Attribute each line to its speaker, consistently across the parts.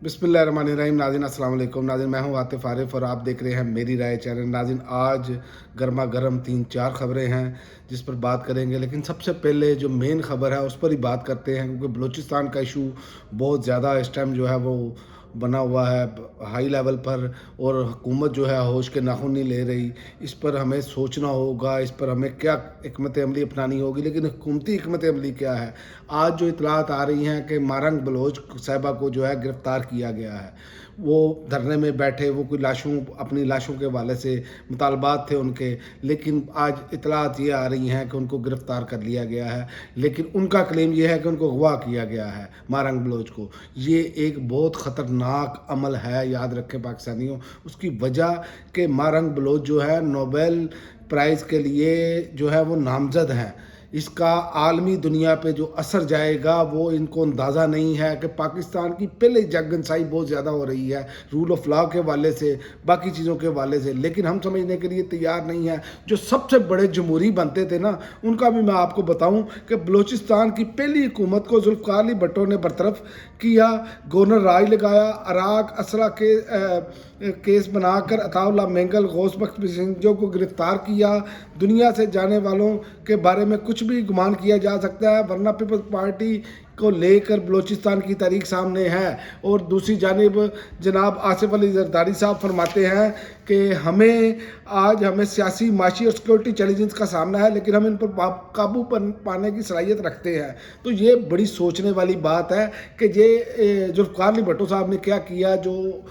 Speaker 1: बिस्मिल्लाहिर्रहमानिर्रहीम। नाज़रीन अस्सलाम वालेकुम। नाज़रीन मैं हूँ आतिफ आरिफ और आप देख रहे हैं मेरी राय चैनल। नाज़रीन आज गर्मा गर्म 3-4 खबरें हैं जिस पर बात करेंगे, लेकिन सबसे पहले जो मेन खबर है उस पर ही बात करते हैं, क्योंकि बलूचिस्तान का इशू बहुत ज़्यादा इस टाइम जो है वो बना हुआ है हाई लेवल पर, और हुकूमत जो है होश के नाखून नहीं ले रही। इस पर हमें सोचना होगा, इस पर हमें क्या हिकमत अमली अपनानी होगी। लेकिन हुकूमती हिकमत अमली क्या है? आज जो इतलात आ रही हैं कि मारंग बलोच साहिबा को जो है गिरफ़्तार किया गया है। वो धरने में बैठे, वो कोई अपनी लाशों के हवाले से मुतालबात थे उनके, लेकिन आज इतलात ये आ रही हैं कि उनको गिरफ़्तार कर लिया गया है। लेकिन उनका क्लेम ये है कि उनको अगवा किया गया है मारंग बलोच को। ये एक बहुत ख़तरनाक अमल है, याद रखें पाकिस्तानियों। उसकी वजह कि मारंग बलोच जो है नोबेल प्राइज़ के लिए जो है वो नामज़द हैं। इसका आलमी दुनिया पे जो असर जाएगा वो इनको अंदाज़ा नहीं है कि पाकिस्तान की पहले जगनसाई बहुत ज़्यादा हो रही है रूल ऑफ लॉ के हवाले से, बाकी चीज़ों के हवाले से, लेकिन हम समझने के लिए तैयार नहीं है। जो सबसे बड़े जमहूरी बनते थे ना, उनका भी मैं आपको बताऊं कि बलूचिस्तान की पहली हुकूमत को जुल्फ़िकार अली भुट्टो ने बरतरफ किया, गवर्नर राज लगाया, अराक असरा के केस बनाकर अताउल्लाह मेंगल गौस बख्श सिंह को गिरफ्तार किया। दुनिया से जाने वालों के बारे में कुछ भी गुमान किया जा सकता है, वरना पीपल्स पार्टी को लेकर बलूचिस्तान की तारीख सामने है। और दूसरी जानिब जनाब आसिफ अली जरदारी साहब फरमाते हैं कि हमें सियासी, माशी और सिक्योरिटी चैलेंजेस का सामना है, लेकिन हम इन पर काबू पाने की सलाहियत रखते हैं। तो ये बड़ी सोचने वाली बात है कि ये जुल्फ़िकार अली भुट्टो साहब ने क्या किया, जो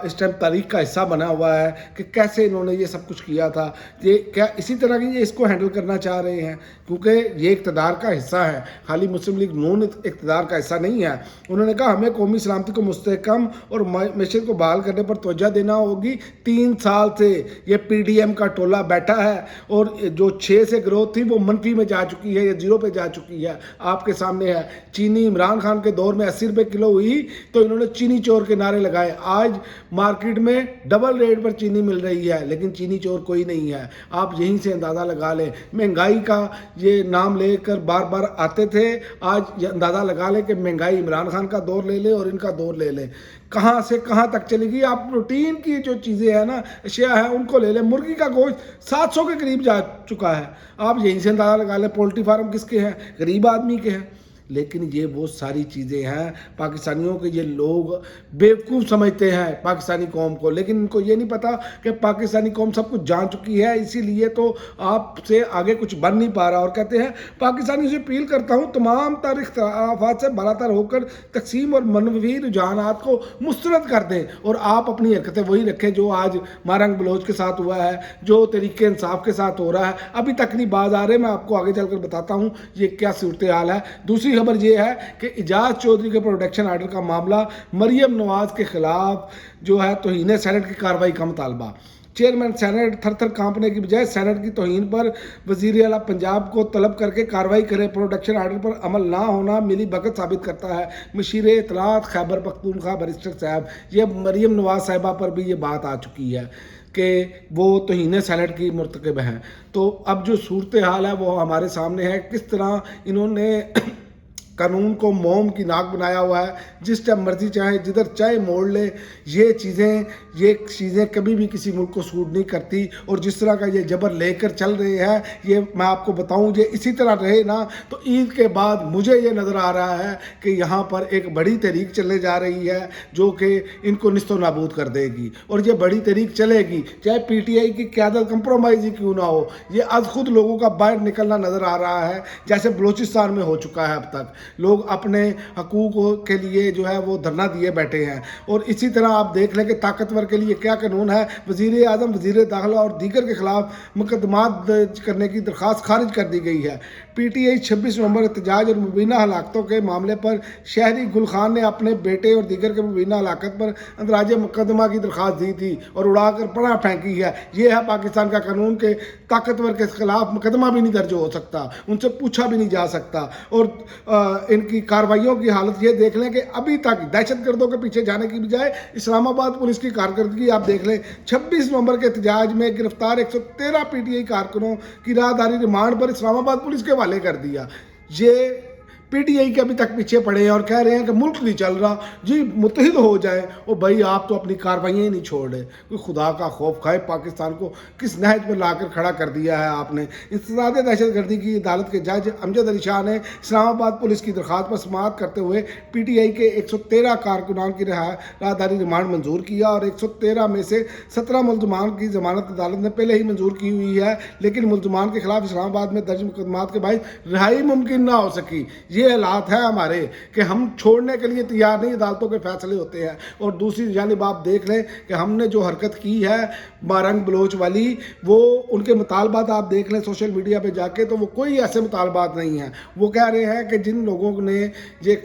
Speaker 1: इस टाइम तारीख का हिस्सा बना हुआ है कि कैसे इन्होंने ये सब कुछ किया था। ये क्या इसी तरह की ये इसको हैंडल करना चाह रहे हैं? क्योंकि ये इक़्तिदार का हिस्सा है, खाली मुस्लिम लीग नून इक़्तिदार का हिस्सा नहीं है। उन्होंने कहा हमें कौमी सलामती को मुस्तहकम और मैशत को बहाल करने पर तवज्जो देना होगी। 3 साल से ये PDM का टोला बैठा है, और जो 6 से ग्रोथ थी वो मनफी में जा चुकी है या 0 पे जा चुकी है। आपके सामने है, चीनी इमरान खान के दौर में 80 रुपये किलो हुई तो इन्होंने चीनी चोर के नारे लगाए। आज मार्केट में डबल रेट पर चीनी मिल रही है, लेकिन चीनी चोर कोई नहीं है। आप यहीं से अंदाज़ा लगा लें। महंगाई का ये नाम लेकर बार बार आते थे, आज अंदाज़ा लगा लें कि महंगाई इमरान खान का दौर ले लें और इनका दौर ले लें, कहाँ से कहाँ तक चलेगी। आप प्रोटीन की जो चीज़ें हैं ना, अशिया है, उनको ले लें। मुर्गी का गोश्त 700 के करीब जा चुका है। आप यहीं से अंदाज़ा लगा लें पोल्ट्री फार्म किसके हैं? गरीब आदमी के हैं। लेकिन ये वो सारी चीज़ें हैं पाकिस्तानियों के, ये लोग बेवकूफ़ समझते हैं पाकिस्तानी कौम को, लेकिन इनको ये नहीं पता कि पाकिस्तानी कौम सब कुछ जान चुकी है। इसीलिए तो आपसे आगे कुछ बन नहीं पा रहा, और कहते हैं पाकिस्तानी से अपील करता हूँ तमाम तर इख्तिलाफ़ात से बरातर होकर तकसीम और मनवी रुझानात को मुस्तरद कर दें, और आप अपनी हरकतें वही रखें जो आज मारंग बलोच के साथ हुआ है, जो तरीके इंसाफ के साथ हो रहा है। अभी तक नहीं बाज आ रहे, मैं आपको आगे चलकर बताता हूँ ये क्या सूरत हाल है। दूसरी खबर ये है कि इजाज चौधरी के प्रोटेक्शन आर्डर का मामला, मरियम नवाज के खिलाफ जो है तौहीन सेनेट की कार्रवाई का मुतालबा। चेयरमैन सेनेट थर थर कांपने की बजाय सेनेट की तौहीन पर वज़ीर आला पंजाब को तलब करके कार्रवाई करे। प्रोटेक्शन आर्डर पर अमल ना होना मिली भगत साबित करता है। मशीर इत्तलात खैबर पख्तूनख्वा बैरिस्टर साहब, ये मरियम नवाज साहिबा पर भी ये बात आ चुकी है कि वो तौहीन सेनेट की मुर्तकब हैं। तो अब जो सूरत हाल है वो हमारे सामने है, किस तरह इन्होंने कानून को मोम की नाक बनाया हुआ है, जिस टाइम मर्जी चाहे जिधर चाहे मोड़ ले। ये चीज़ें कभी भी किसी मुल्क को सूट नहीं करती, और जिस तरह का ये जबर लेकर चल रहे हैं, ये मैं आपको बताऊं, ये इसी तरह रहे ना तो ईद के बाद मुझे ये नज़र आ रहा है कि यहाँ पर एक बड़ी तहरीक चलने जा रही है जो कि इनको निस्तो नाबूद कर देगी। और ये बड़ी तहरीक चलेगी चाहे PTI की क़यादत कंप्रोमाइज़ ही क्यों ना हो। ये आज खुद लोगों का बाहर निकलना नज़र आ रहा है, जैसे बलूचिस्तान में हो चुका है। अब तक लोग अपने हकूक़ के लिए जो है वो धरना दिए बैठे हैं। और इसी तरह आप देख लें कि ताकतवर के लिए क्या कानून है। वज़ीर आज़म, वज़ीर दाखिला और दीगर के खिलाफ मुकदमात दर्ज करने की दरख्वास्त खारिज कर दी गई है। PTI 26 नवंबर एहतजाज और मुबीना हलाकतों के मामले पर शहरी गुल खान ने अपने बेटे और दीगर के मुबीना हलाकत पर अंदराज मुकदमा की दरख्वास्त दी थी और उड़ाकर पनाह फेंकी है। ये है पाकिस्तान का कानून के ताकतवर के खिलाफ मुकदमा भी नहीं दर्ज हो सकता, उनसे पूछा भी नहीं जा सकता। और इनकी कार्रवाइयों की हालत ये देख लें कि अभी तक दहशतगर्दों के पीछे जाने की बजाय इस्लामाबाद पुलिस की कारकर्दगी आप देख लें। 26 नवंबर के एहतजाज में गिरफ्तार 113 PTI कारकुनों की राहदारी रिमांड पर इस्लामाबाद पुलिस के हवाले कर दिया। ये PTI के अभी तक पीछे पड़े हैं और कह रहे हैं कि मुल्क नहीं चल रहा जी, मुत्तहिद हो जाए। और भाई आप तो अपनी कार्रवाइयाँ ही नहीं छोड़ रहे, कोई खुदा का खौफ खाए, पाकिस्तान को किस नहज पर लाकर खड़ा कर दिया है आपने। इंसदाद दहशतगर्दी की अदालत के जज अमजद अली शाह ने इस्लामाबाद पुलिस की दरख्वास्त पर समाअत करते हुए PTI के 113 कारकुनान की राहदारी रिमांड मंजूर किया और 113 में से 17 मुलजमान की जमानत अदालत ने पहले ही मंजूर की हुई है, लेकिन मुलजमान के खिलाफ इस्लामाबाद में दर्ज मुकदमात के बायस रिहाई मुमकिन ना हो सकी। ये हालात है हमारे कि हम छोड़ने के लिए तैयार नहीं, अदालतों के फैसले होते हैं। और दूसरी जानिब आप देख लें कि हमने जो हरकत की है मारंग बलोच वाली, वो उनके मुतालबात आप देख लें सोशल मीडिया पे जाके, तो वो कोई ऐसे मुतालबात नहीं हैं। वो कह रहे हैं कि जिन लोगों ने ये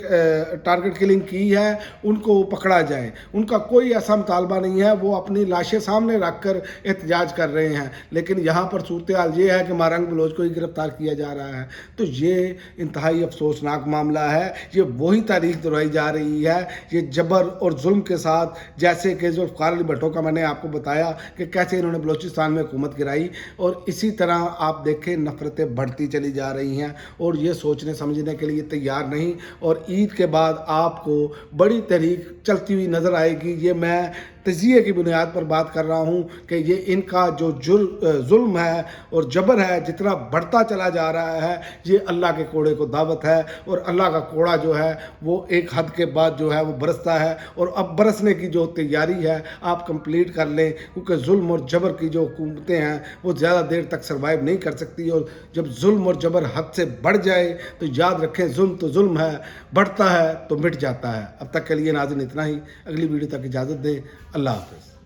Speaker 1: टारगेट किलिंग की है उनको पकड़ा जाए, उनका कोई ऐसा मुतालबा नहीं है। वो अपनी लाशें सामने रख कर एहतजाज कर रहे हैं, लेकिन यहाँ पर सूरत हाल ये है कि मारंग बलोच को ही गिरफ्तार किया जा रहा है। तो ये इंतहाई अफसोसनाक मामला है। ये वही तारीख दोहराई जा रही है, ये जबर और जुल्म के साथ, जैसे कि ज़ुल्फ़िकार अली भुट्टो का मैंने आपको बताया कि कैसे इन्होंने बलूचिस्तान में हुकूमत गिराई, और इसी तरह आप देखें नफ़रतें बढ़ती चली जा रही हैं और ये सोचने समझने के लिए तैयार नहीं। और ईद के बाद आपको बड़ी तहरीक चलती हुई नज़र आएगी। ये मैं तजिए की बुनियाद पर बात कर रहा हूँ कि ये इनका जो जुल्म है और जबर है जितना बढ़ता चला जा रहा है, ये अल्लाह के कोड़े को दावत है। और अल्लाह का कोड़ा जो है वो एक हद के बाद जो है वो बरसता है, और अब बरसने की जो तैयारी है आप कंप्लीट कर लें, क्योंकि जुल्म और जबर की जो हुकूमतें हैं वो ज़्यादा देर तक सर्वाइव नहीं कर सकती। और जब जुल्म और जबर हद से बढ़ जाए तो याद रखें, जुल्म तो जुल्म है, बढ़ता है तो मिट जाता है। अब तक के लिए नाज़रीन इतना ही, अगली वीडियो तक इजाज़त दें। अल्लाह हाफ़िज़।